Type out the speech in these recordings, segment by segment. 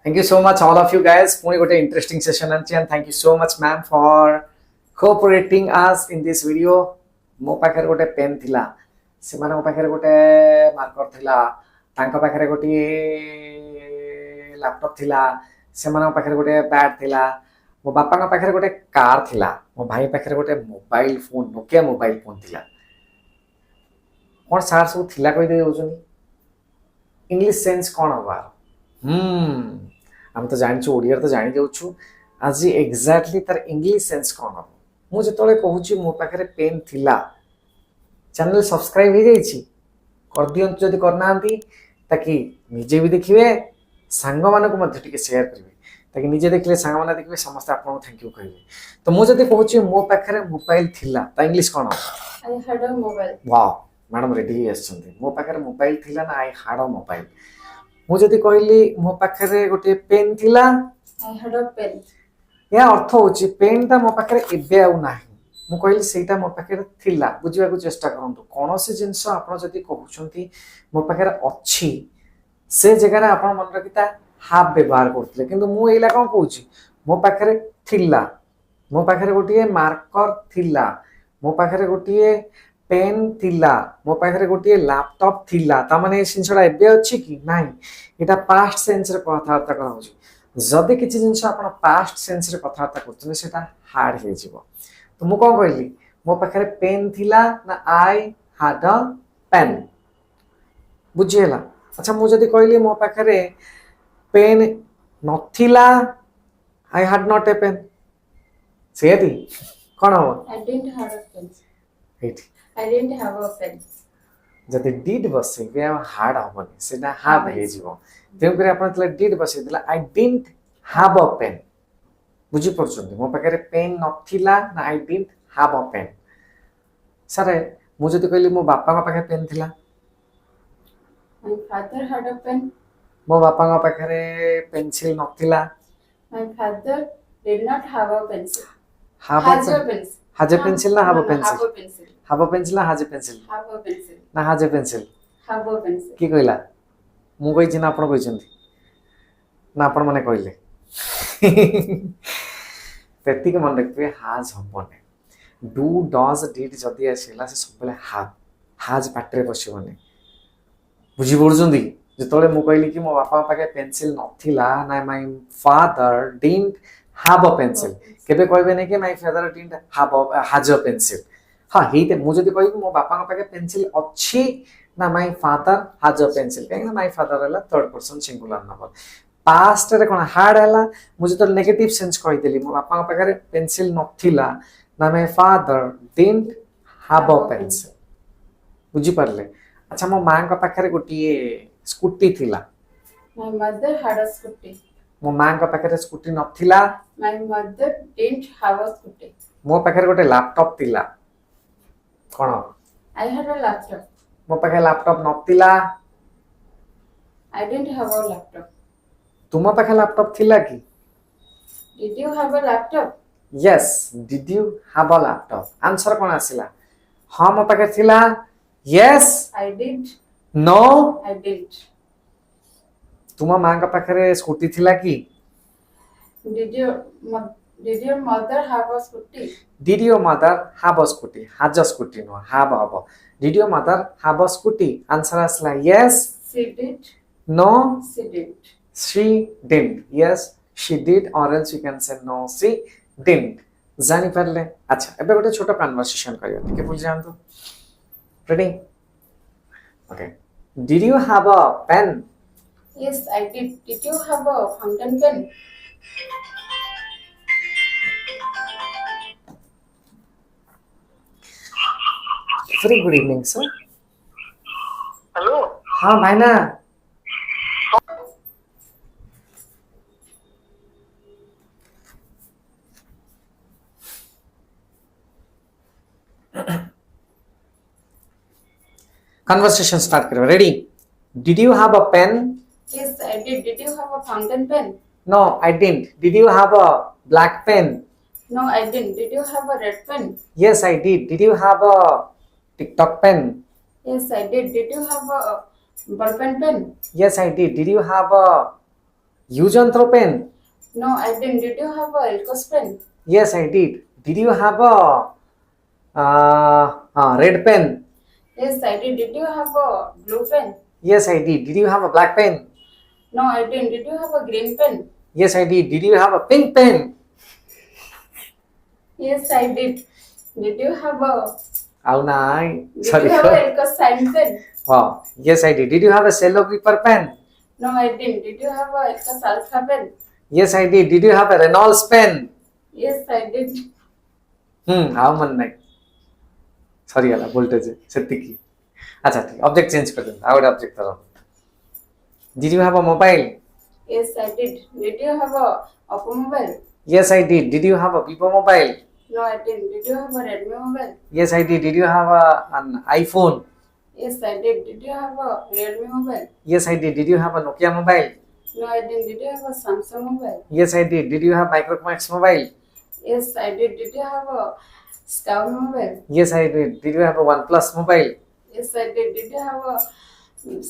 Thank you so much, all of you guys. Puni gote interesting session and thank you so much, ma'am, for cooperating us in this video. Mo pakhare gote pen thila, semana mo pakhare gote marker thila, tanka pakhare gote laptop thila, semana mo pakhare gote pad thila, mo bappa ka pakhare gote car thila, mo bhai pakhare gote mobile phone, Nokia mobile phone thila. Kon sar सब थिला कहि दे होजनी English sense कोन हवा हम तो जानिछु ओडिया तो जानि देउछु आज exactly तार इंग्लिश सेंस कोन हबो मु जेतोले कहूची मो पाखरे पेन थिला चैनल सब्सक्राइब हो जाइछि कर दियंतु जदि करनांती ताकि निजे भी देखिबे सांग मानको मध्ये टिके शेयर करिवे ताकि निजे देखले सांग माने देखिबे समस्त आपन थैंक यू कहिबे तो मु जदि कहूची मो पाखरे मोबाइल थिला ता इंग्लिश कोन हबो I had a mobile wow madam ready आछंती मो पाखरे मोबाइल थिला ना आई हैड अ मोबाइल मु जदि कहली मो पाखरे गोटे पेन थिला आई हैड अ पेन या अर्थ होची पेन ता मो पाखरे एबे आउ नाही मु कहली सेटा मो पाखरे थिला बुझिबा को चेष्टा करंतु कोनोसी जिंस आपण जदि कहउछंती मो पाखरे अछि से जगह रे आपण मन रखिता हाफ व्यवहार करथले किंतु मु एला कोन कहउची मो पाखरे थिला मो पाखरे गोटिए मार्कर थिला मो पाखरे गोटिए पेन थिला मो पाखरे गोटिए लैपटॉप थिला ता माने सिंसडा एबे अछि कि नाही एटा पास्ट सेंस रे कथार्थ कराउची जदि किछि जिंस आपण पास्ट सेंस रे कथार्थ करथने सेटा हार्ड हे जिवो तो मु कोन कहली मो पाखरे पेन थिला ना आई हैड अ पेन बुझियला अच्छा मु जदि कहली मो पाखरे पेन नथिला I had not a pen सेठी कोन हो I didn't have a pen एठी I didn't have a pen जदि डिड बसे बे हार्ड हबनी सेना हाव हे जिवो तेम करे आपण तले डिड बसे दिला I didn't have a pen बुझी पड़छन्ती मो पाखरे पेन नथिला ना I didn't have a pen सरे मु जदि कहली मो बापा का पाखे पेन थिला my father had a pen मो बापा का पाखरे पेंसिल नथिला my father did not have a pencil have a pencil ना have a pencil have a pencil ना have a pencil have a pencil ना have a pencil have a pencil की कहला मु कहि छिना आपण कहिसंती ना आपण माने कहले तेतिक मन रखबे हाज हबने डू डज डिड जदी आसीला से सबले हाज पाटरे बसिबने बुझी पड़छंती जेतोले मु कहली कि मो बापा पाके पेंसिल नथिला ना my father didn't have a pencil केबे कहबे नै कि my father didn't has a pencil हां हेते मु जदी कहबी मो बापा पाके पेंसिल अछि ना my father has a pencil कहीं ना माय फादर हला third person singular number past रे कोन हार्ड हला मुझे तो नेगेटिव सेंस कहि देली मो बापा पाखरे पेंसिल नथिला ना my father didn't have a pencil बुझी परले अच्छा मो मां का पाखरे गोटिए स्कूटी थिला my mother had a scooty मो मां का पाखरे स्कूटी नथिला my mother didn't have a scooty मो पाखरे गोटे लैपटॉप थिला कोन आई हैड अ लैपटॉप मो पाखे लैपटॉप नथिला I didn't have a laptop तुम पाखे लैपटॉप थिला की did you have a laptop yes did you have a laptop answer कोन आसिला हां मो पाखे थिला yes I did no I did तुम मां का पाखरे स्कूटी थिला की did your mother have a scooty did your mother have a scooty has a scooty no have हबो did your mother have a scooty answer आसिला yes she did no she did she didn't yes she did or else you can say no she didn't जानि परले अच्छा एबे गोटे छोटा conversation करियो ठीक है बुझ जानतो ready okay did you have a pen yes I did you have a fountain pen very good evening sir hello हाँ भाईना conversation start करो ready did you have a pen yes I did you have a fountain pen no I didn't did you have a black pen no I did you have a red pen yes I did you have a TikTok pen yes I did you have a ball pen yes I did you have a Use on throw pen. No, I didn't. Did you have a Elco's pen? Yes, I did. Did you have a red pen? Yes, I did. Did you have a blue pen? Yes, I did. Did you have a black pen? No, I didn't. Did you have a green pen? Yes, I did. Did you have a pink pen? Yes, I did. Did you have a Oh, nine. Did Sorry. you have a Elco's sign pen? Wow. Yes, I did. Did you have a cello gripper pen? No, I didn't. Did you have a Elco's alpha pen? Yes, I did. Did you have a Reynolds pen? Yes, I did. how मन नहीं. Sorry याला voltage सेतिकी. अच्छा ठीक. Object change कर देना. Out object करो. Did you have a mobile? Yes, I did. Did you have a Oppo mobile? Yes, I did. Did you have a Vivo mobile? No, I didn't. Did you have a Redmi mobile? Yes, I did. Did you have an iPhone? Yes, I did. Did you have a Redmi mobile? Yes, I did. Did you have a Nokia mobile? No, I didn't. Did you have a Samsung mobile? Yes, I did. Did you have Micromax mobile? Yes, I did. Did you have a Scout mobile? Yes, I did. Did you have a OnePlus mobile? Yes, I did. Did you have a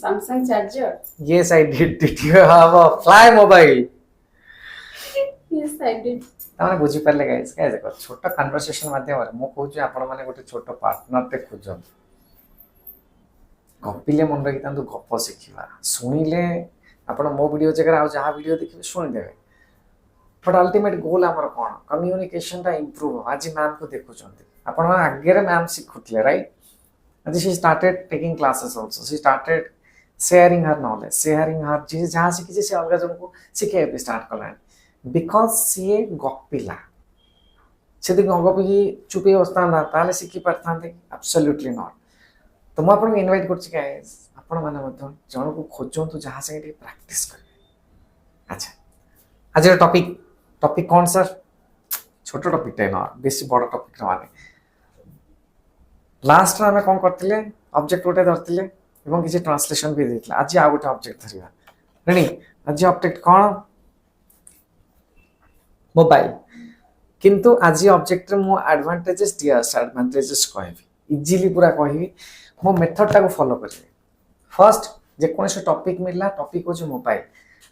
Samsung charger? Yes, I did. Did you have a Fly mobile? Yes, I did. ताମାନେ बुझी Parle guys काय देखो छोट conversation माध्यम रे मो कहूँ आपण माने गोटे छोट पार्टनर टे खोजन गपिले मन रखि तांतु गप शिखिबा सुनिले आपण मो वीडियो जगह आ जहा वीडियो देखिबे सुनि देबे बट अल्टीमेट गोल हमर कोन कम्युनिकेशन टा इंप्रूव आज मैम को देखु छथि आपण माने आगे रे मैम सिखुतले राइट आज she started taking classes also she started sharing her knowledge sharing her चीज जहां सिखि से अलग जन को सिखे स्टार्ट करलान बिकॉज सी गपिला से गपी चुपे बसता ताले शिखि पारथांते एब्सोल्युटली नॉट तो मु आपन इनवाइट करछि गाइस आपण माने मध्य जण को खोजंतु जहां से प्रैक्टिस करिवे अच्छा आज टॉपिक टॉपिक कौन सर छोट टॉपिक टे ना बेसी बड़ टॉपिक न माने लास्ट रा हमें कोन करथिले ऑब्जेक्ट गोटे धरथिले एवं किसी ट्रांसलेशन भी देथिला आज आ गोटे ऑब्जेक्ट धरिबा रेडी आज ऑब्जेक्ट कोन मोबाइल किंतु आज ऑब्जेक्ट रे मो एडवांटेजेस डिसएडवांटेजेस कहबी इजीली पूरा कहबी मो मेथड टा को फॉलो करिवे फर्स्ट जे कोन से टॉपिक मिलला टॉपिक हो जो मोबाइल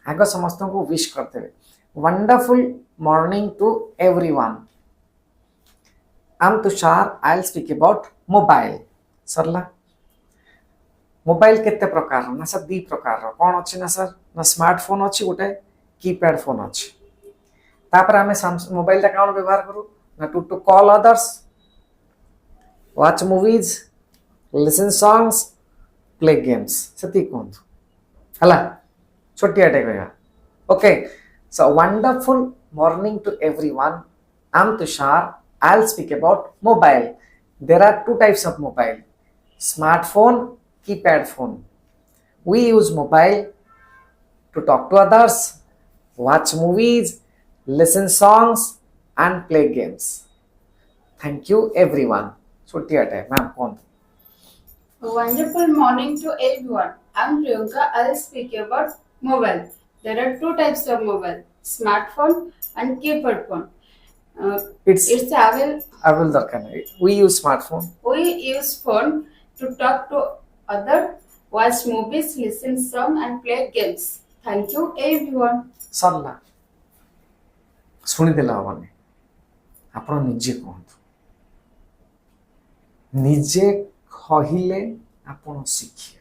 आगे समस्त को विश करते हुए wonderful morning to everyone I am Tushar I will speak about mobile सरला मोबाइल केते प्रकार ना सर दी प्रकार कौन अच्छी ना सर ना स्मार्टफोन अच्छी गोटे कीपैड फोन अच्छी तापर आमे मोबाइल कौन व्यवहार करू ना to call others watch movies listen songs play games से कहतु हला छोटिया टे कहया okay so wonderful morning to everyone I am Tushar I will speak about mobile there are two types of mobile smartphone keypad phone we use mobile to talk to others watch movies listen songs and play games thank you everyone छोटिया टे ma'am कौन A wonderful morning to everyone. I'm Priyanka. I'll speak about mobile. There are two types of mobile: smartphone and keypad phone. it's I will darkan we use smartphone We use phone to talk to other, watch movies, listen song, and play games. Thank you, everyone. सरला सुनी देला हबने आपण निजे कहतु निजे कहिले आपण शिखिए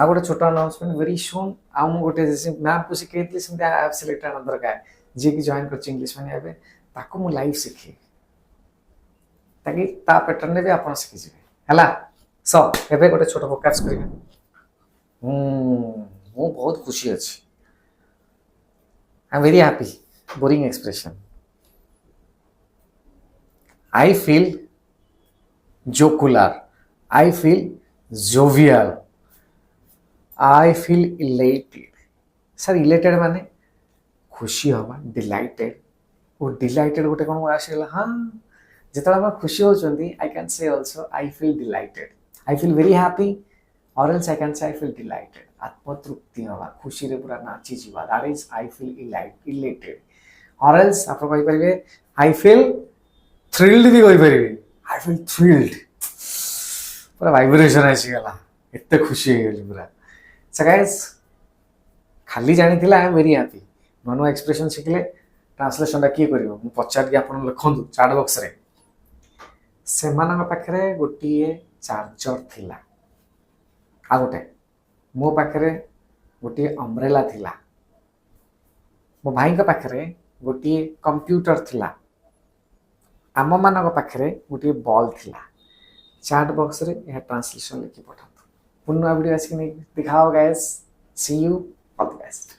आ गोटे छोटा अनाउंसमेंट वेरी सून आ मु गोटे जैसे मैम को सिखेतली सेमते I have selected another guy जे की जॉइन कर इंग्लिश माने आबे ताको मु लाइव सिखे ताकि ता पैटर्न भी आपण सिखि जिवे हला सो एबे गोटे छोटा फोकस करिवे मु बहुत खुशी अछि I am very happy boring expression I feel jocular I feel jovial I feel elated sir elated माने खुशी हवा delighted और delighted गोटे कोन आसेला हां जेतला हम खुशी हो चंदी I can say also I feel delighted I feel very happy or else I can say I feel delighted आत्म तृप्ति हवा खुशी रे पूरा नाची जीवा that is I feel elated or else आप कहि परिबे I feel thrilled भी कहि परिबे I feel thrilled पूरा वाइब्रेशन आसी गला इत्ते खुशी हो गेली पूरा सो गाइस खाली जानी आई एम वेरी हैप्पी नुआ नुआ एक्सप्रेशन शिखले ट्रांसलेशन किए कर पचार के आप लिखु चाट बॉक्स रे से पाखे गोटे चार्जर थिला आ गोटे मो पाखे गोटे अम्ब्रेला थिला मो भाई पाखे गोटे कंप्यूटर थिला आम मान पाखे गोटे बॉल थिला चाट बॉक्स रे यह ट्रांसलेशन लिखि पठातु पुनः वीडियो आसिक दिखाओ guys see you all the best.